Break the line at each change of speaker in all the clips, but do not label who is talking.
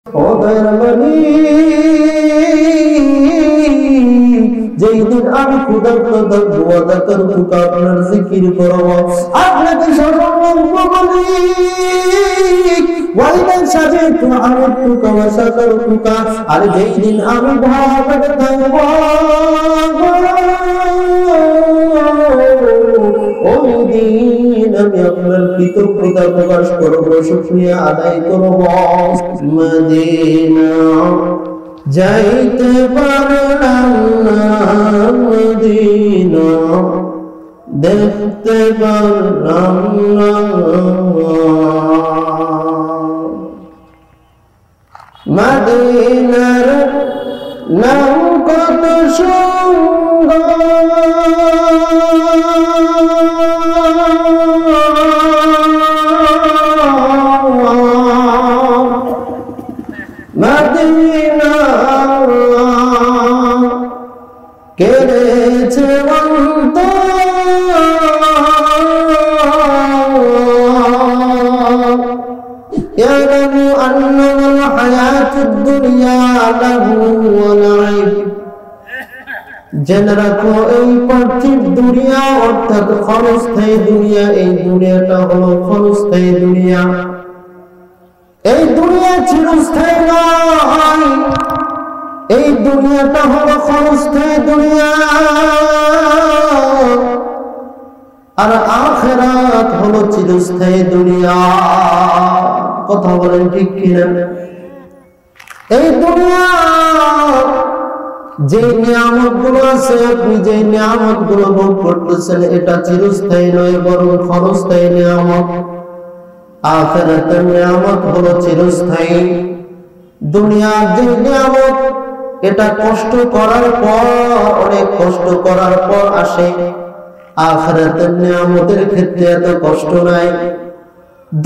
ও দয়ার মালিক, যেই দিন আমি ক্ষুধার্ত থাকবো, ওয়াদা করবো আপনার জিকির করব, আপনাকে স্মরণ করব। ওয়াইদান সাজাইতু আমিতুকা ওয়া শাকারতুকা, আর যেই দিন আমি ভাবে থাকবো, ওই দিন আমি আপনার কৃতজ্ঞতা প্রকাশ করবো, শুকরিয়া আদায় করব। মদিনা যাইতে পারলাম না, মদিনা দেখতে পারলাম না, মদিনার নাম কত সুন্দর, মদিনা কেড়েছে يعلم أنما الحياة الدنيا لهو ولعب, জেনে রাখো এই পার্থিব দুনিয়া অর্থাৎ ক্ষণস্থায়ী দুনিয়া, এই দুনিয়াটা হলো ক্ষণস্থায়ী দুনিয়া, এই দুনিয়া চিরস্থায়ী নয়, এই দুনিয়াটা হলো ক্ষণস্থায়ী দুনিয়া, আর আখিরাত হলো চিরস্থায়ী দুনিয়া। কথা বলেন ঠিক কিনা? এই দুনিয়া যে নিয়ামত গুলো আছে, আপনি যে নিয়ামত গুলো ভোগ করতেছেন, এটা চিরস্থায়ী নয়, বরং ক্ষণস্থায়ী নিয়ামত। আখিরাতের নিয়ামত হলো চিরস্থায়ী। দুনিয়ার যে নিয়ামত, এটা কষ্ট করার পর, অনেক কষ্ট করার পর আসে। আখিরাতের নিয়ামতের ক্ষেত্রে এত কষ্ট নাই।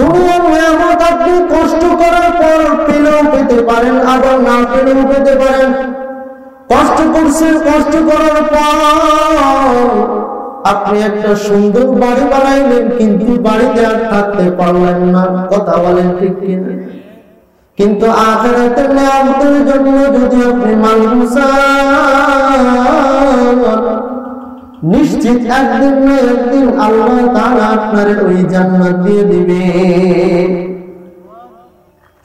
দুনিয়ার নিয়ামত আপনি কষ্ট করার পর পেলেও পেতে পারেন, আবার না পেলেও পেতে পারেন। কষ্ট করছেন, কষ্ট করার পর আপনি একটা সুন্দর বাড়ি বানাইলেন, কিন্তু বাড়িতে আর থাকতে পারলেন না। কথা বলেন ঠিক কিনা? কিন্তু আখিরাতের নিয়ামতের জন্য যদি আপনি মালগুসা, নিশ্চিত একদিন না একদিন আল্লাহ তাআলা আপনার ওই জান্নাত দিয়ে দিবে।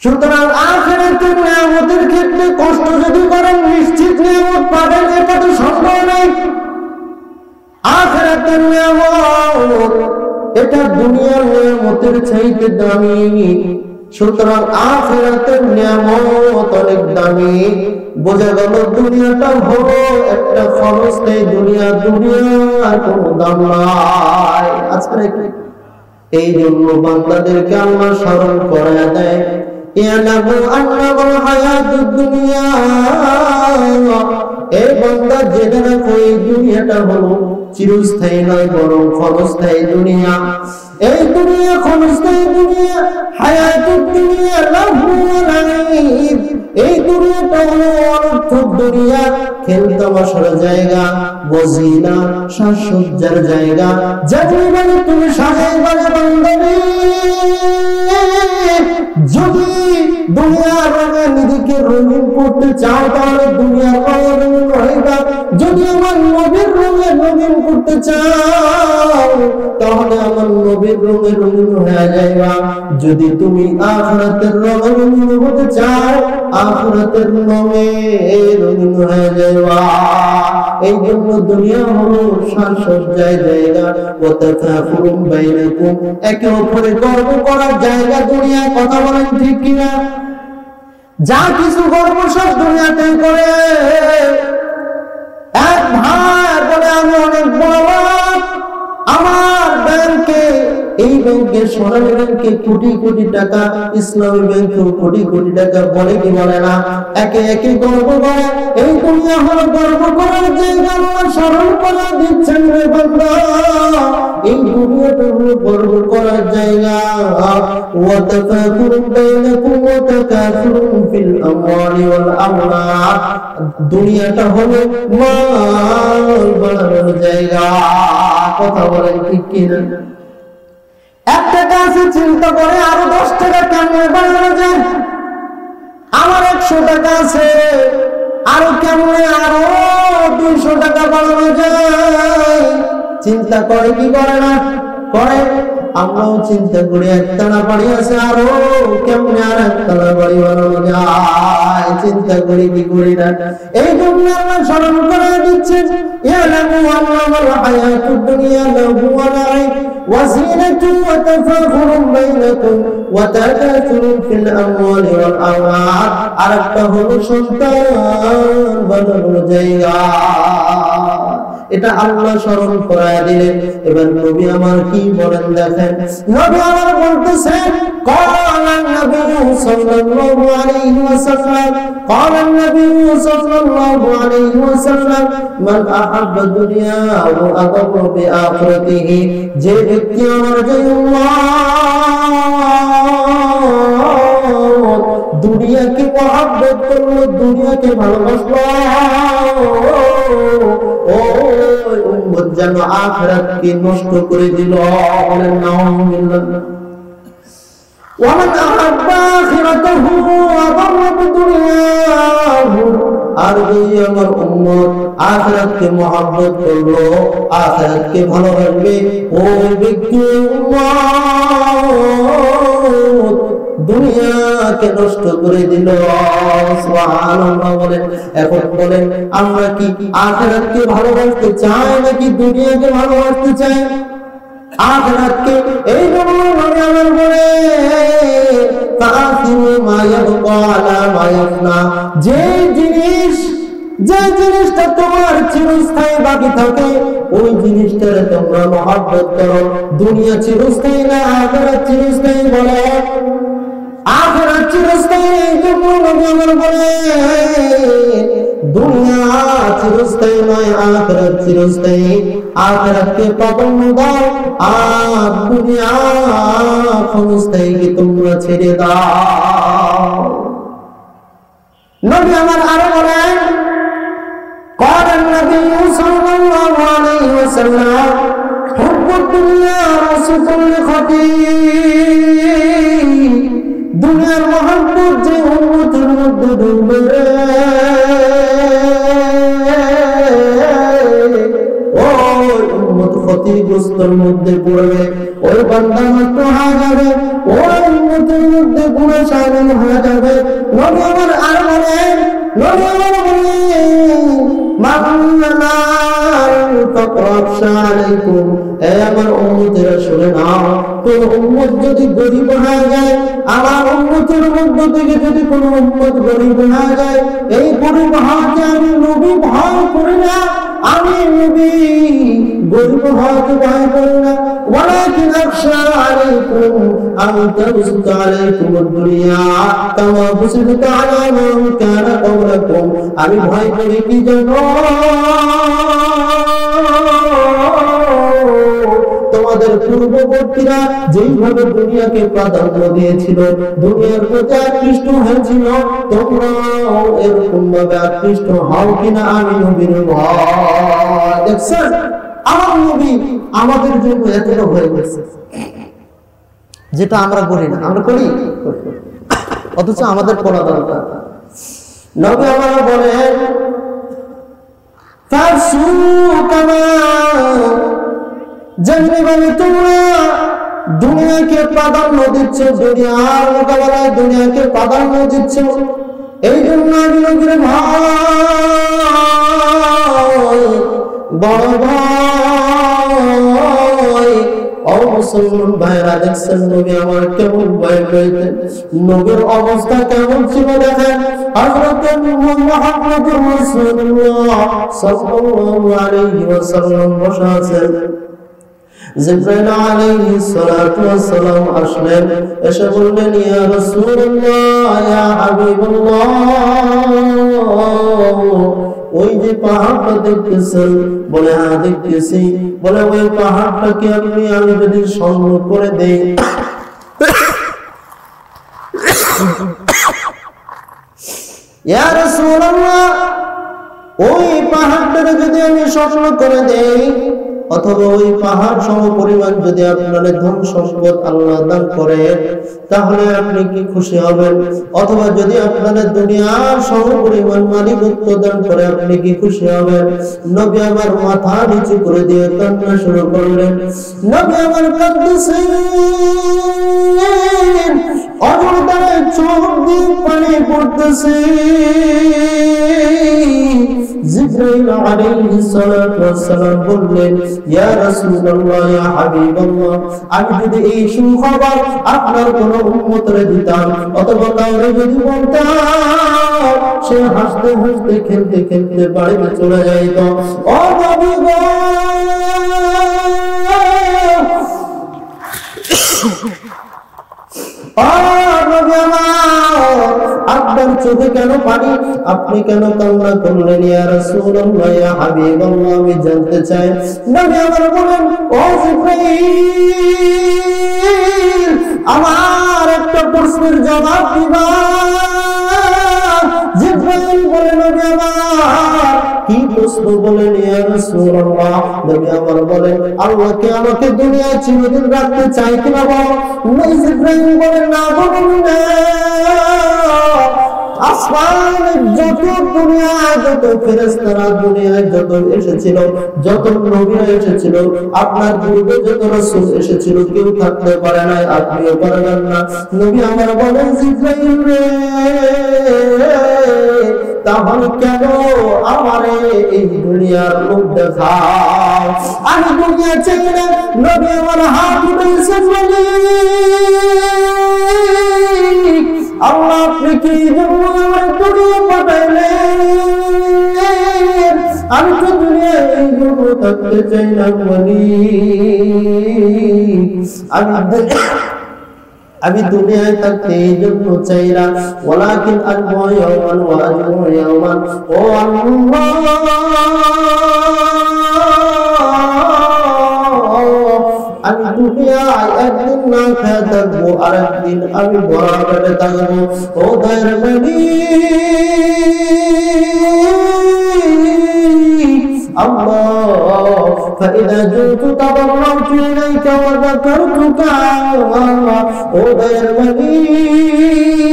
সুতরাং আখিরাতের নিয়ামতের ক্ষেত্রে কষ্ট যদি করেন, নিশ্চিত নিয়ামত পাবেন, এটা তো সম্ভব নয়। আখিরাতের নিয়ামত এটা দুনিয়ার নিয়ামতের চাইতে দামি। সুতরাং আখিরাতের নিয়ামত অনেক দামি। বোঝা গেল দুনিয়াটা হলো একটা ক্ষণস্থায়ী দুনিয়া, দুনিয়ার কোনো দাম নাই। আজকে এই জন্য বান্দাদেরকে আল্লাহ স্মরণ করায় দেয়, ইয়ালামু আন্নামাল হায়াতুদ দুনিয়া, এই বান্দা জেনে রাখো এই দুনিয়াটা হলো চিরস্থায়ী নয়, বরং ক্ষণস্থায়ী দুনিয়া। এই দুনিয়া ক্ষণস্থায়ী দুনিয়া। হায়াতুদ দুনিয়া লাহু ওয়া লাইব, এই দুনিয়াটা হলো অনর্থক দুনিয়া, খেলতামাশার জায়গা, বজিনা সাজসজ্জার জায়গা। যেখানে মানে তুমি সাজাইবারে বান্দারে, যদি দুনিয়ার রঙে নিজেকে রঙিন করতে চাও, তাহলে দুনিয়ার রঙে রঙিন হইবা। যদি আমার নবীর রঙে রঙিন করতে চাও, তাহলে আমার নবীর রঙে রঙিন হয়ে যাইবা। যদি তুমি আখিরাতের রঙে রঙিন হতে চাও, আখিরাতের রঙে রঙিন হয়ে যাইবা। এই জন্য দুনিয়া হলো সাজসজ্জার জায়গা, ওয়া তাকাফুরুন বাইনাকুম, একে অপরে গর্ব করার জায়গা দুনিয়া। কথা বলেন ঠিক কিনা? যা কিছু গর্ব সব দুনিয়াতে করে। এক ভাই বলে আমি অনেক বড়, আমার ব্যাংকে, এই ব্যাংকে, সোনালী ব্যাংকে কোটি কোটি টাকা, ইসলামী ব্যাংকেও কোটি কোটি টাকা, বলে কি বলে না? একে একে গর্ব করে। এই দুনিয়া হলো গর্ব করার জায়গা। আল্লাহ স্মরণ করে দিচ্ছেন রে বান্দা, এই দুনিয়াটা হলো গর্ব করার জায়গা। ওয়া তাকাফুরুন বাইনাকুম ওয়া তাকাফুরুন ফিল আমওয়ালি ওয়াল আওলাদ, দুনিয়াটা হলো মাল বাড়ানোর জায়গা। কথা বলেন ঠিক কিনা? একটা কাছে চিন্তা করে আরো 10 টাকা কেমনে বাড়ানো যায়। আমার 100 টাকা আছে, আরো কেমনে আরো 200 টাকা বাড়ানো যায়? চিন্তা করে কি করে না? করে। আমরাও চিন্তা করি একতলা বাড়ি আছে, আরো কেমনে আর একতলা বাড়ি বানানো যায়? চিন্তা করি কি করি না? এই জন্য আল্লাহ স্মরণ করে দিচ্ছেন, ইয়ালামু আন্নামাল হায়াতুদ দুনিয়া লাহু ওয়া লাইব ওয়া জিনাতুন ওয়া তাফাখুরুন বাইনাকুম ওয়া তাকাসুরুন ফিল আমওয়ালি ওয়াল আওলাদ। আরেকটা হলো সন্তান বানানোর জায়গা। এটা আল্লাহ স্মরণ করায় দিলেন। এবার নবী আমার কি বলেন দেখেন, নবী আমার বলতেছেন, ক্বালান নবী সাল্লাল্লাহু আলাইহি ওয়াসাল্লাম, ক্বালান নবী সাল্লাল্লাহু আলাইহি ওয়াসাল্লাম, মান আহাব্বা দুনিয়া ওয়া আদাবা বিআখিরাতিহি। যে ব্যক্তি আমার দুনিয়াকে মহব্বত করলো, দুনিয়াকে ভালোবাসলো, ওই উম্মত যেন আখিরাতকে নষ্ট করে দিল। বলেন নাউযুবিল্লাহ। ওয়া মান আহাব্বা আখিরাতাহু ওয়া আদাবা বিদুনিয়াহু। আর যদি আমার উম্মত আখিরাতকে মহব্বত করলো, আখিরাতকে ভালোবাসবে, ওই ব্যক্তি উম্মত দুনিয়াকে নষ্ট করে দিল। সুবহানাল্লাহ বলেন। এখন বলেন, আমরা কি আখিরাতকে ভালোবাসতে চাই নাকি দুনিয়াকে ভালোবাসতে চাই? আখিরাতকে। এই জন্য নবী আমার বলে, ফাআসিরু মা ইয়াবকা আলা মা ইয়াফনা। যে জিনিসটা তোমার চিরস্থায়ী বাকি থাকে, ওই জিনিসটারে তোমরা মহব্বত করো। দুনিয়া চিরস্থায়ী না, আখিরাত চিরস্থায়ী। বলে আখিরাত চিরস্থায়ী। এই জন্য নবী আমার বলে, দুনিয়া চিরস্থায়ী নয়, আখিরাত চিরস্থায়ী। আখিরাতকে প্রাধান্য দাও, আর দুনিয়া ক্ষণস্থায়ীকে তোমরা ছেড়ে দাও। নবী আমার আরো বলেন, قال النبي صلى الله عليه وسلم حب الدنيا رأس كل خطيئ। দুনিয়ার মহব্বত যে উম্মতের মধ্যে ঢুকবে, ওই উম্মত ক্ষতিগ্রস্তর মধ্যে পড়বে, ওই বান্দা নষ্ট হয়ে যাবে, ওই উম্মতের মধ্যে পুরো শামিল হয়ে যাবে। নবী আমার আর বলেন, নবী আমার বলেন, আমার উম্মতেরা শুনে নাও, কোন উম্মত যদি গরিব হয়ে যায়, আমার উম্মতের মধ্য থেকে যদি কোন উম্মত গরিব হয়ে যায়, এই গরিব হওয়াকে আমি নবী ভয় করি না। আমি নবী গরিব হওয়াকে ভয় করি না। ওয়ালাকিন আখশা আলাইকুম আন তাবসুতা আলাইকুম দুনিয়া কামা বুসিতা আলা মান কানা ক্বাবলাকুম। আমি ভয় করি কি জানো? তোমাদের পূর্ববর্তীরা যেইভাবে দুনিয়াকে প্রাধান্য দিয়েছিল, দুনিয়ার প্রতি আকৃষ্ট হয়েছিল, তোমরাও এরকম ভাবে আকৃষ্ট হও কিনা আমি নবীর ভয়। দেখছেন, আমার নবী আমাদের জন্য এতটা হয়ে গেছে, যেটা আমরা করি না। আমরা করি, অথচ আমাদের করা দরকার। নবী আমার বলেন, যেমনি তোমরা দুনিয়াকে প্রাধান্য দিচ্ছ, দুনিয়ার মোকাবেলায় দুনিয়াকে প্রাধান্য দিচ্ছ, এই জন্য আমি নবীর ভয়, বড় ভয়। মুসলমান ভাইরা দেখছেন নবী আমার কেমন ভয় পেতেন, নবীর অবস্থা কেমন ছিল দেখেন। হযরত মুহাম্মদুর রাসূলুল্লাহ সাল্লাল্লাহু আলাইহি ওয়াসাল্লাম বসে আছেন। জিবরাইল আলাইহিস সালাতু ওয়াস সালাম আসলেন, এসে বললেন, ইয়া রাসূলুল্লাহ, ইয়া হাবিবাল্লাহ, ওই যে পাহাড়টা দেখতেছেন? বলে হ্যাঁ দেখতেছি। বলে ওই পাহাড়টাকে আমি যদি স্বর্ণ করে দেই, ইয়া রাসূলুল্লাহ, ওই পাহাড়টাকে যদি আমি স্বর্ণ করে দেই, অথবা ওই পাহাড় সম পরিমাণ যদি আপনার ধন সম্পদ আল্লাহ দান করেন তাহলে আপনি কি খুশি হবেন? অথবা যদি আপনার দুনিয়ার সম পরিমাণ মালিকত্ব দান করে আপনি কি খুশি হবেন? নবী আমার মাথা নিচু করে দিয়ে কান্না শুরু করলেন। নবী আমার কাঁদতেছেন, অজরদায় চোখ দিয়ে পানি পড়তেছে। জিবরাইল আলাইহিস সালাতু ওয়াস সালাম বললেন, ইয়া রাসূলুল্লাহ, ইয়া হাবিবাল্লাহ, আমি যদি এই সুখবর আপনার কোন উম্মতরে দিতাম অথবা কাউরে যদি বলতাম, সে হাসতে হাসতে খেলতে খেলতে বাড়িতে চলে যাইত। ও নবী গো, আপনার চোখে কেন পানি? আপনি কেন কান্না করলেন? ইয়া রাসূলুল্লাহ, ইয়া হাবিবাল্লাহ, আমি জানতে চাই। নবী আমার বলেন, ও জিবরাইল, আমার একটা প্রশ্নের জবাব দিবা। জিবরাইল বলেন, নবী আমার কি প্রশ্ন? বলেন, ইয়া রাসূলুল্লাহ। নবী আমার বলেন, আল্লাহ কি আমাকে দুনিয়ায় চিরদিন রাখতে চায় কিনা বল। জিবরাইল বলেন, না বলুন না। আসমানের যত দুনিয়ায় যত ফেরেশতারা দুনিয়ায় যত এসেছিল, যত নবীরা এসেছিল, আপনার পূর্বে যত রাসূল এসেছিল, কেউ থাকতে পারে নাই, আপনিও পারবেন না। নবী আমার বলেন, জিবরাইল রে, তাহলে কেন আমারে এই দুনিয়ার লোক দেখাও? আমি দুনিয়া চাই না। নবী আমার হাত উঠেছেন, বলি আল্লাহ আপনি কি আমার দুনিয়া পাঠাইলেন? আমি তো দুনিয়া এই জন্য থাকতে চাই না, বলি আমি দুনিয়ায় থাকতে এই জন্য চাই না। ওয়ালাকিন আনবু ইয়াওমান ওয়া আজমু ইয়াওমান। ও আল্লাহ, আমি দুনিয়ায় একদিন না খেয়ে থাকবো, আর একদিন আমি ভরা পেটে থাকবো। ও দয়ার الله، فإذا جئت تضرعت إليك وذكرتك غير مليك।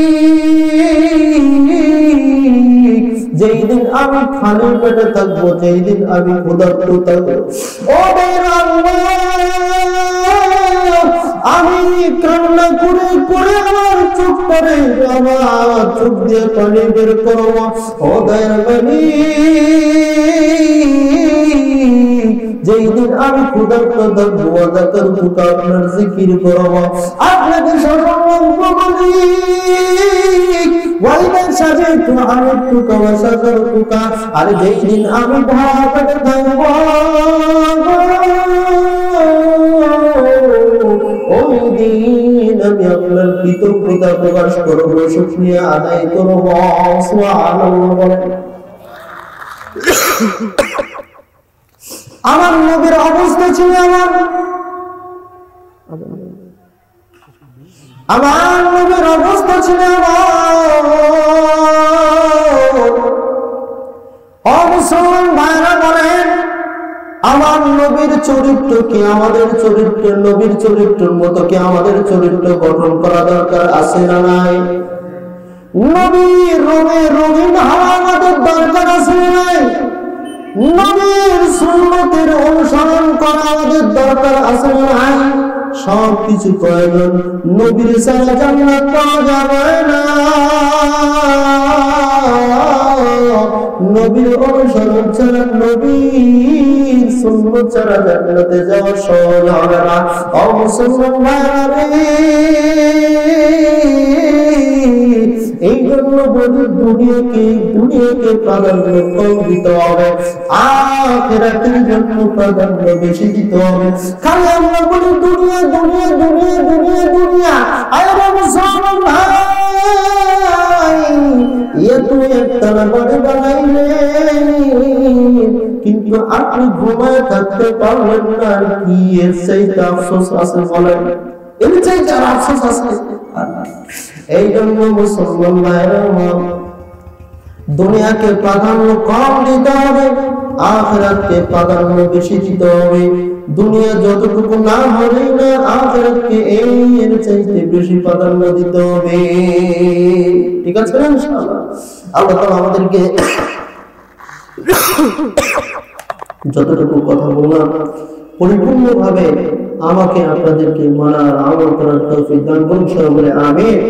যেই দিন আমি খালি পেটে থাকবো, যেই দিন আমি ক্ষুধার্ত থাকবো, ও আমি কান্না করে করে আমার চোখ পড়ে, আমার চোখ দিয়ে পানি বের করবো। ও দয়ার মালিক, যেই দিন আমি ক্ষুধার্ত থাকবো, আপনার জিকির করবো, আপনাকে সর্বঙ্গ মালিক। আর যেই দিন আমি ভরা পেটে থাকবো, ওই দিন আমি আপনার কৃতজ্ঞতা প্রকাশ করবো, শুকরিয়া আদায় করবো। সুবহানাল্লাহ। আমার নবীর অবস্থা ছিল আমার নবীর অবস্থা ছিল মুসলমান ভাইরা বলেন, আমার নবীর চরিত্র কি আমাদের চরিত্র? নবীর চরিত্রের মতো কি আমাদের চরিত্র গঠন করা দরকার আছে না নাই? নবীর রঙিন হওয়া আমাদের দরকার আছে না নাই? নবীর সুন্নতের অনুসরণ করা আমাদের দরকার আছে না নাই? সবকিছু প্রয়োজন। নবীর ছাড়া জান্নাত পাওয়া যাবে না, নবীর অনুসরণ ছাড়া, নবীর সুন্নাত ছাড়া জান্নাতে যাওয়া সহজ হবে না। ও মুসলমান ভাইরা রে, এই জন্য বলি দুনিয়াকে প্রাধান্য কম দিতে হবে, আখিরাতের জন্য প্রাধান্য বেশি দিতে হবে। খালি আমরা বলি দুনিয়া দুনিয়া দুনিয়া দুনিয়া দুনিয়া। আরে মুসলমান ভাই, তুমি একতলা বাড়ি বানাইলেন, কিন্তু আপনি ঘুমায় থাকতে পারলেন না। আর কি এর চাইতে আফসোস আছে বলেন? এর চাইতে আর আফসোস আছে? এই জন্য মুসলমান ভাইরা, দুনিয়াকে প্রাধান্য কম দিতে হবে, আখিরাতকে প্রাধান্য বেশি দিতে হবে। দুনিয়া যতটুকু না হলেই না, আখিরাতকে এর চাইতে বেশি প্রাধান্য দিতে হবে। ঠিক আছে না ইনশাআল্লাহ? আল্লাহ তাআলা আমাদেরকে যতটুকু কথা বললাম পরিপূর্ণভাবে আমাকে আপনাদেরকে মানার আমল করার তৌফিক দান করুন। সকলে আমিন।